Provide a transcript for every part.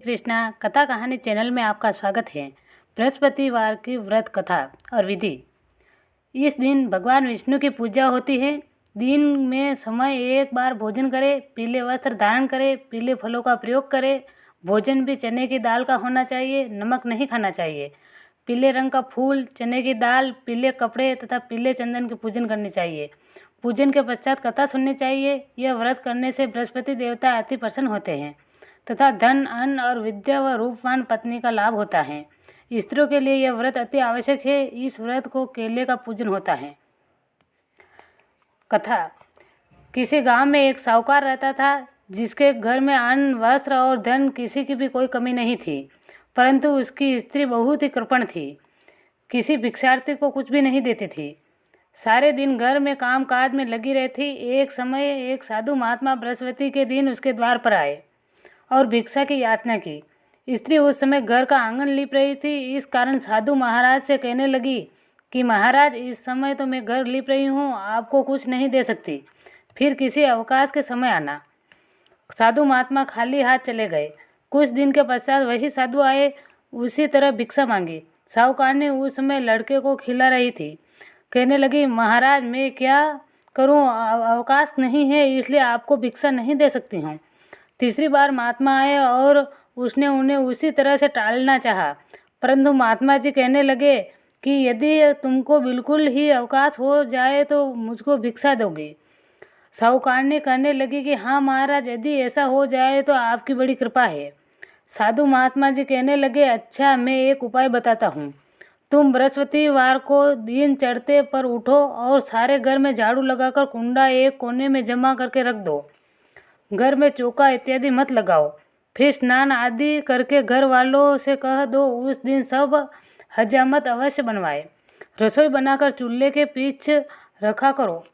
कृष्णा कथा कहानी चैनल में आपका स्वागत है। बृहस्पतिवार की व्रत कथा और विधि। इस दिन भगवान विष्णु की पूजा होती है। दिन में समय एक बार भोजन करें, पीले वस्त्र धारण करें, पीले फलों का प्रयोग करें। भोजन भी चने की दाल का होना चाहिए, नमक नहीं खाना चाहिए। पीले रंग का फूल, चने की दाल, पीले कपड़े तथा पीले चंदन की पूजन करनी चाहिए। पूजन के पश्चात कथा सुननी चाहिए। यह व्रत करने से बृहस्पति देवता अति प्रसन्न होते हैं तथा धन, अन्न और विद्या व रूपवान पत्नी का लाभ होता है। स्त्रियों के लिए यह व्रत अति आवश्यक है। इस व्रत को केले का पूजन होता है। कथा। किसी गांव में एक साहूकार रहता था, जिसके घर में अन्न, वस्त्र और धन किसी की भी कोई कमी नहीं थी, परंतु उसकी स्त्री बहुत ही कृपण थी। किसी भिक्षार्थी को कुछ भी नहीं देती थी। सारे दिन घर में काम काज में लगी रहती। एक समय एक साधु महात्मा बृहस्पति के दिन उसके द्वार पर आए और भिक्षा की याचना की। स्त्री उस समय घर का आंगन लीप रही थी। इस कारण साधु महाराज से कहने लगी कि महाराज, इस समय तो मैं घर लीप रही हूँ, आपको कुछ नहीं दे सकती, फिर किसी अवकाश के समय आना। साधु महात्मा खाली हाथ चले गए। कुछ दिन के पश्चात वही साधु आए, उसी तरह भिक्षा मांगी। साहूकार ने उस समय लड़के को खिला रही थी। कहने लगी, महाराज, मैं क्या करूं, अवकाश नहीं है, इसलिए आपको भिक्षा नहीं दे सकती हूँ। तीसरी बार महात्मा आए और उसने उन्हें उसी तरह से टालना चाहा, परंतु महात्मा जी कहने लगे कि यदि तुमको बिल्कुल ही अवकाश हो जाए तो मुझको भिक्षा दोगे। साहूकार ने कहने लगी कि हाँ महाराज, यदि ऐसा हो जाए तो आपकी बड़ी कृपा है। साधु महात्मा जी कहने लगे, अच्छा, मैं एक उपाय बताता हूँ। तुम बृहस्पतिवार को दिन चढ़ते पर उठो और सारे घर में झाड़ू लगाकर कुंडा एक कोने में जमा करके रख दो। घर में चौका इत्यादि मत लगाओ। फिर स्नान आदि करके घर वालों से कह दो उस दिन सब हजामत अवश्य बनवाए। रसोई बनाकर चूल्हे के पीछे रखा करो,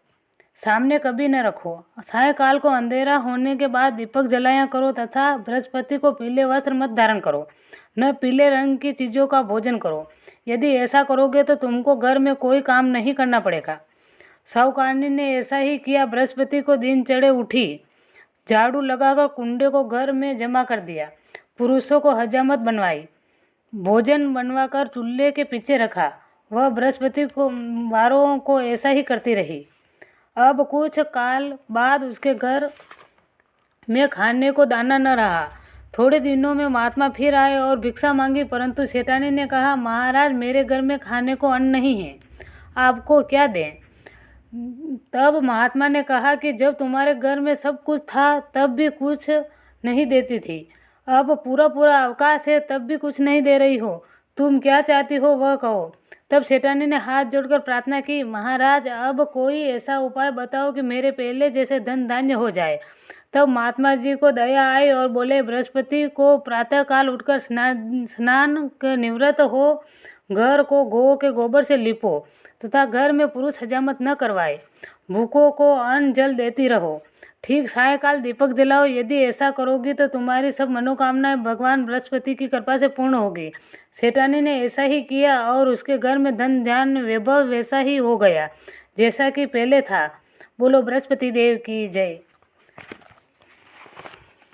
सामने कभी न रखो। सायंकाल को अंधेरा होने के बाद दीपक जलाया करो तथा बृहस्पति को पीले वस्त्र मत धारण करो, न पीले रंग की चीज़ों का भोजन करो। यदि ऐसा करोगे तो तुमको घर में कोई काम नहीं करना पड़ेगा। साहूकारनी ने ऐसा ही किया। बृहस्पति को दिन चढ़े उठी, झाड़ू लगाकर कुंडे को घर में जमा कर दिया। पुरुषों को हजामत बनवाई, भोजन बनवाकर चूल्हे के पीछे रखा। वह बृहस्पति को वारों को ऐसा ही करती रही। अब कुछ काल बाद उसके घर में खाने को दाना न रहा। थोड़े दिनों में महात्मा फिर आए और भिक्षा मांगी, परंतु सेठानी ने कहा, महाराज, मेरे घर में खाने को अन्न नहीं है, आपको क्या दें। तब महात्मा ने कहा कि जब तुम्हारे घर में सब कुछ था तब भी कुछ नहीं देती थी, अब पूरा पूरा अवकाश है तब भी कुछ नहीं दे रही हो। तुम क्या चाहती हो वह कहो। तब सेठानी ने हाथ जोड़कर प्रार्थना की, महाराज, अब कोई ऐसा उपाय बताओ कि मेरे पहले जैसे धन धान्य हो जाए। तब महात्मा जी को दया आई और बोले, बृहस्पति को प्रातःकाल उठकर स्नान के निवृत्त हो, घर को गौ के गोबर से लिपो तथा घर में पुरुष हजामत न करवाए। भूखों को अन्न जल देती रहो। ठीक सायंकाल दीपक जलाओ। यदि ऐसा करोगी तो तुम्हारी सब मनोकामनाएं भगवान बृहस्पति की कृपा से पूर्ण होगी। सेठानी ने ऐसा ही किया और उसके घर में धन ध्यान वैभव वैसा ही हो गया जैसा कि पहले था। बोलो बृहस्पति देव की जय।